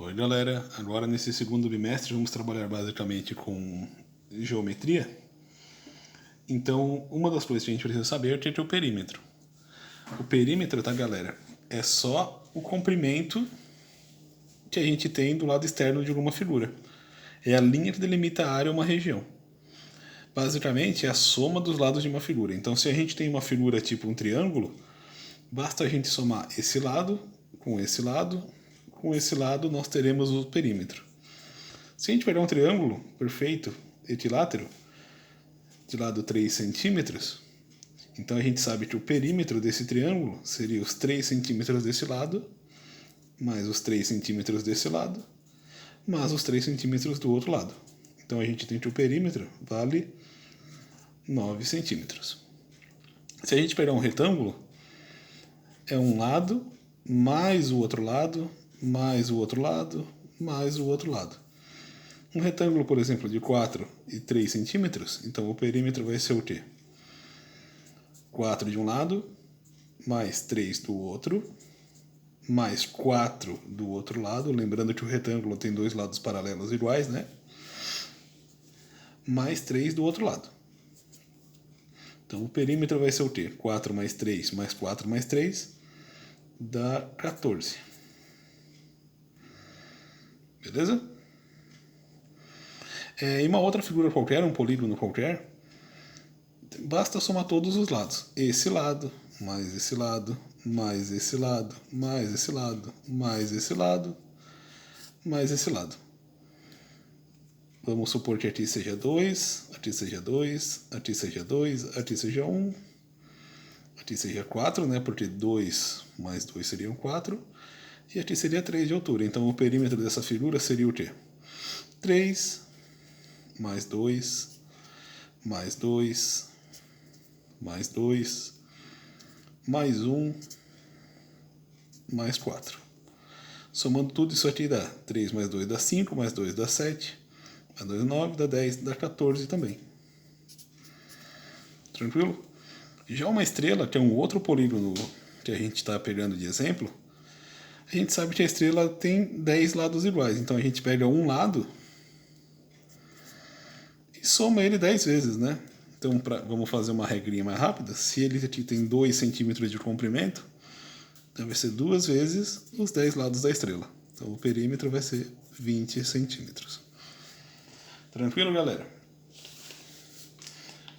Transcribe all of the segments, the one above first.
Oi galera, agora nesse segundo bimestre vamos trabalhar basicamente com geometria. Então, uma das coisas que a gente precisa saber é o perímetro. O perímetro, tá galera, é só o comprimento que a gente tem do lado externo de alguma figura. É a linha que delimita a área ou uma região. Basicamente é a soma dos lados de uma figura. Então, se a gente tem uma figura tipo um triângulo, basta a gente somar esse lado, com esse lado nós teremos o perímetro. Se a gente pegar um triângulo perfeito, equilátero, de lado 3 centímetros, então a gente sabe que o perímetro desse triângulo seria os 3 centímetros desse lado, mais os 3 centímetros desse lado, mais os 3 centímetros do outro lado. Então a gente tem que o perímetro vale 9 centímetros. Se a gente pegar um retângulo, é um lado, mais o outro lado, mais o outro lado, mais o outro lado. Um retângulo, por exemplo, de 4 e 3 centímetros, então o perímetro vai ser o quê? 4 de um lado, mais 3 do outro, mais 4 do outro lado, lembrando que o retângulo tem dois lados paralelos iguais, né? Mais 3 do outro lado. Então o perímetro vai ser o quê? 4 mais 3 mais 4 mais 3 dá 14. Beleza? Em uma outra figura qualquer, um polígono qualquer, basta somar todos os lados. Esse lado, mais esse lado, mais esse lado, mais esse lado, mais esse lado, mais esse lado. Vamos supor que aqui seja 2, aqui seja 2, aqui seja 2, aqui seja 1, aqui seja 4, né? Porque 2 mais 2 seriam 4, e aqui seria 3 de altura. Então o perímetro dessa figura seria o quê? 3 mais 2, mais 2, mais 2, mais 1, mais 4. Somando tudo isso aqui dá 3 mais 2 dá 5, mais 2 dá 7, mais 2 9, dá 10, dá 14 também. Tranquilo? Já uma estrela, que é um outro polígono que a gente está pegando de exemplo, a gente sabe que a estrela tem 10 lados iguais. Então a gente pega um lado e soma ele 10 vezes, né? Então vamos fazer uma regrinha mais rápida. Se ele aqui tem 2 centímetros de comprimento, então vai ser 2 vezes os 10 lados da estrela. Então o perímetro vai ser 20 centímetros. Tranquilo, galera?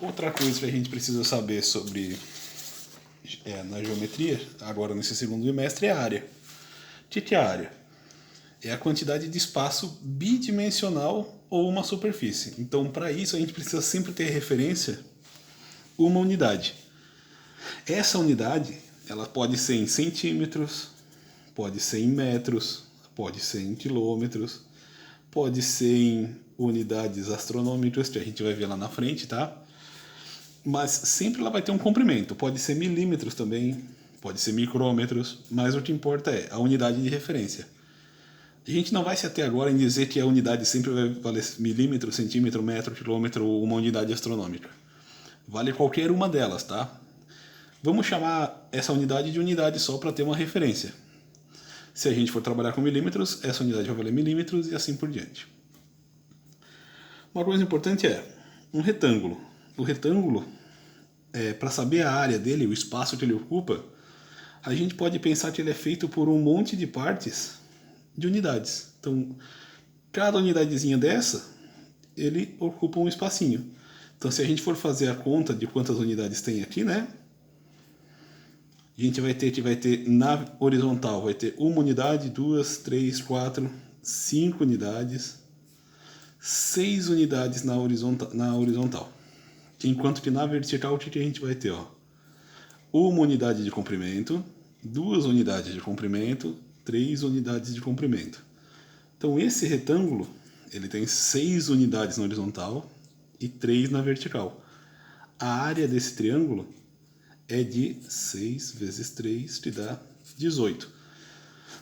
Outra coisa que a gente precisa saber sobre na geometria, agora nesse segundo bimestre, é a área. O que é a área? É a quantidade de espaço bidimensional ou uma superfície. Então, para isso, a gente precisa sempre ter referência uma unidade. Essa unidade, ela pode ser em centímetros, pode ser em metros, pode ser em quilômetros, pode ser em unidades astronômicas, que a gente vai ver lá na frente, tá? Mas sempre ela vai ter um comprimento. Pode ser milímetros também, pode ser micrômetros, mas o que importa é a unidade de referência. A gente não vai se ater agora em dizer que a unidade sempre vai valer milímetro, centímetro, metro, quilômetro ou uma unidade astronômica. Vale qualquer uma delas, tá? Vamos chamar essa unidade de unidade só para ter uma referência. Se a gente for trabalhar com milímetros, essa unidade vai valer milímetros e assim por diante. Uma coisa importante é um retângulo. O retângulo, para saber a área dele, o espaço que ele ocupa, a gente pode pensar que ele é feito por um monte de partes de unidades. Então, cada unidadezinha dessa, ele ocupa um espacinho. Então, se a gente for fazer a conta de quantas unidades tem aqui, né? A gente vai ter na horizontal, vai ter uma unidade, 2, 3, 4, 5 unidades, 6 unidades na horizontal. Enquanto que na vertical, o que a gente vai ter? Ó? Uma unidade de comprimento, 2 unidades de comprimento, 3 unidades de comprimento. Então esse retângulo, ele tem 6 unidades na horizontal e 3 na vertical. A área desse triângulo é de 6 vezes 3, que dá 18.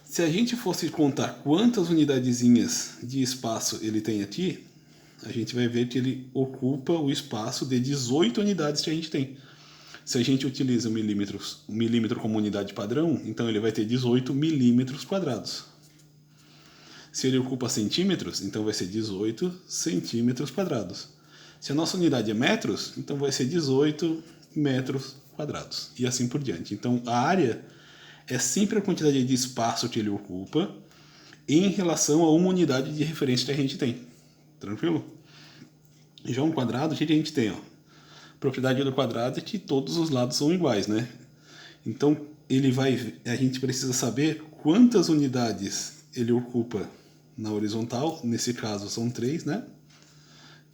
Se a gente fosse contar quantas unidadezinhas de espaço ele tem aqui, a gente vai ver que ele ocupa o espaço de 18 unidades que a gente tem. Se a gente utiliza o milímetro como unidade padrão, então ele vai ter 18 milímetros quadrados. Se ele ocupa centímetros, então vai ser 18 centímetros quadrados. Se a nossa unidade é metros, então vai ser 18 metros quadrados. E assim por diante. Então a área é sempre a quantidade de espaço que ele ocupa em relação a uma unidade de referência que a gente tem. Tranquilo? Já um quadrado, o que a gente tem? Ó? A propriedade do quadrado é que todos os lados são iguais, né? Então a gente precisa saber quantas unidades ele ocupa na horizontal, nesse caso são 3, né?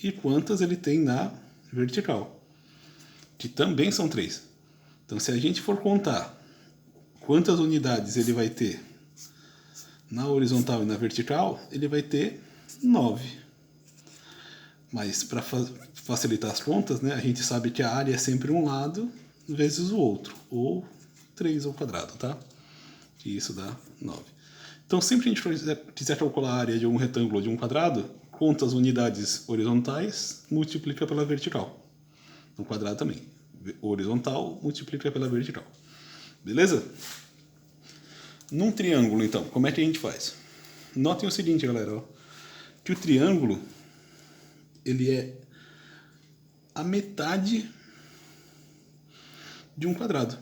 E quantas ele tem na vertical, que também são 3. Então, se a gente for contar quantas unidades ele vai ter na horizontal e na vertical, ele vai ter 9. Mas, para facilitar as contas, né, a gente sabe que a área é sempre um lado vezes o outro, ou 3 ao quadrado, tá? E isso dá 9. Então, sempre que a gente quiser calcular a área de um retângulo ou de um quadrado, conta as unidades horizontais, multiplica pela vertical. No quadrado também. Horizontal, multiplica pela vertical. Beleza? Num triângulo, então, como é que a gente faz? Notem o seguinte, galera, ó, que o triângulo ele é a metade de um quadrado.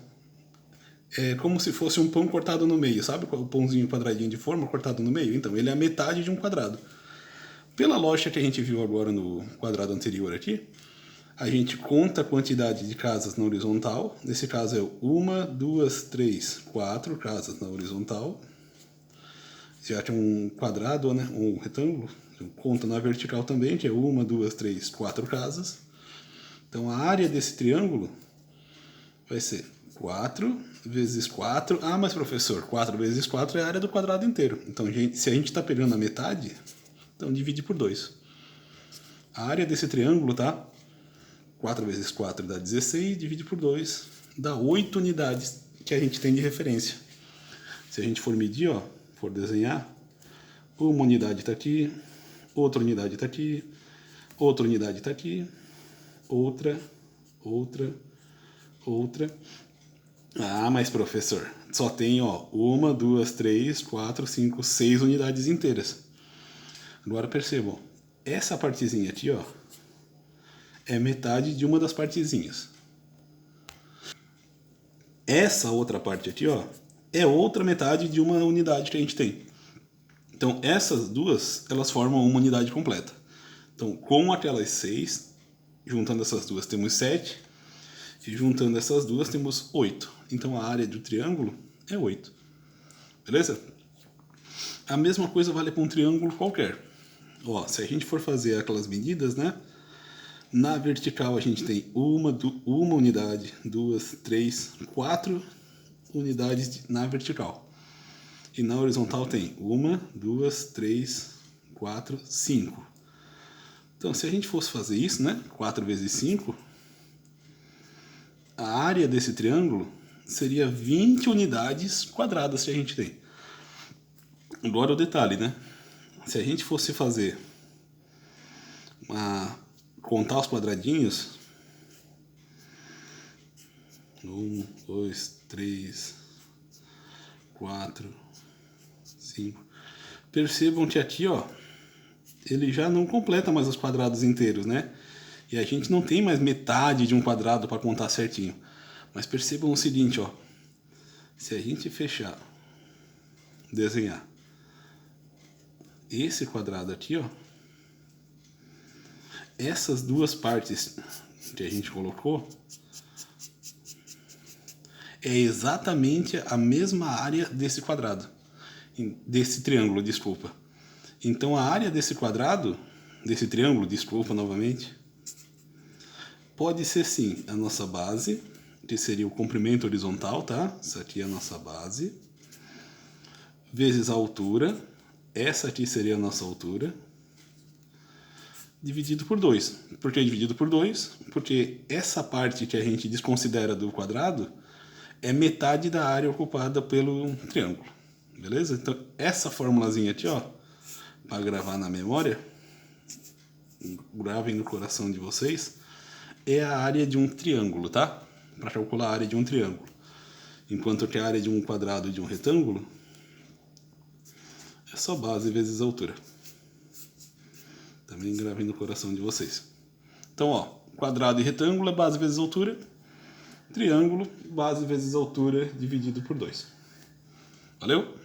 É como se fosse um pão cortado no meio, sabe? O pãozinho quadradinho de forma cortado no meio? Então, ele é a metade de um quadrado. Pela lógica que a gente viu agora no quadrado anterior aqui, a gente conta a quantidade de casas na horizontal. Nesse caso é 1, 2, 3, 4 casas na horizontal. Já que é um quadrado, né? Um retângulo. Então, conta na vertical também, que é 1, 2, 3, 4 casas. Então a área desse triângulo vai ser 4 vezes 4. Ah, mas professor, 4 vezes 4 é a área do quadrado inteiro. Então, se a gente está pegando a metade, então divide por 2. A área desse triângulo, tá? 4 vezes 4 dá 16, divide por 2, dá 8 unidades que a gente tem de referência. Se a gente for medir, ó, for desenhar, uma unidade está aqui, outra unidade está aqui, outra unidade está aqui, outra. Ah, mas professor, só tem, ó, 1, 2, 3, 4, 5, 6 unidades inteiras. Agora percebam, essa partezinha aqui, ó, é metade de uma das partezinhas. Essa outra parte aqui, ó, é outra metade de uma unidade que a gente tem. Então, essas duas, elas formam uma unidade completa. Então, com aquelas 6, juntando essas duas, temos 7. E juntando essas duas, temos 8. Então, a área do triângulo é 8. Beleza? A mesma coisa vale para um triângulo qualquer. Ó, se a gente for fazer aquelas medidas, né? Na vertical a gente tem uma unidade, 2, 3, 4 unidades na vertical. E na horizontal tem 1, 2, 3, 4, 5. Então, se a gente fosse fazer isso, né? 4 vezes 5, a área desse triângulo seria 20 unidades quadradas que a gente tem. Agora o detalhe, né? Se a gente fosse fazer contar os quadradinhos, 1, 2, 3, 4, 5. Percebam que aqui, ó, ele já não completa mais os quadrados inteiros, né? E a gente não tem mais metade de um quadrado para contar certinho. Mas percebam o seguinte, ó. Se a gente fechar, desenhar esse quadrado aqui, ó, essas duas partes que a gente colocou é exatamente a mesma área desse quadrado, desse triângulo, desculpa. Então a área desse quadrado, desse triângulo, desculpa novamente, pode ser sim a nossa base, que seria o comprimento horizontal, tá? Essa aqui é a nossa base, vezes a altura, essa aqui seria a nossa altura, dividido por 2. Por que dividido por 2? Porque essa parte que a gente desconsidera do quadrado é metade da área ocupada pelo triângulo. Beleza? Então, essa formulazinha aqui, ó, para gravar na memória, gravem no coração de vocês, é a área de um triângulo, tá? Para calcular a área de um triângulo. Enquanto que a área de um quadrado e de um retângulo só base vezes altura. Também gravei no coração de vocês. Então, ó, quadrado e retângulo é base vezes altura. Triângulo, base vezes altura dividido por 2. Valeu?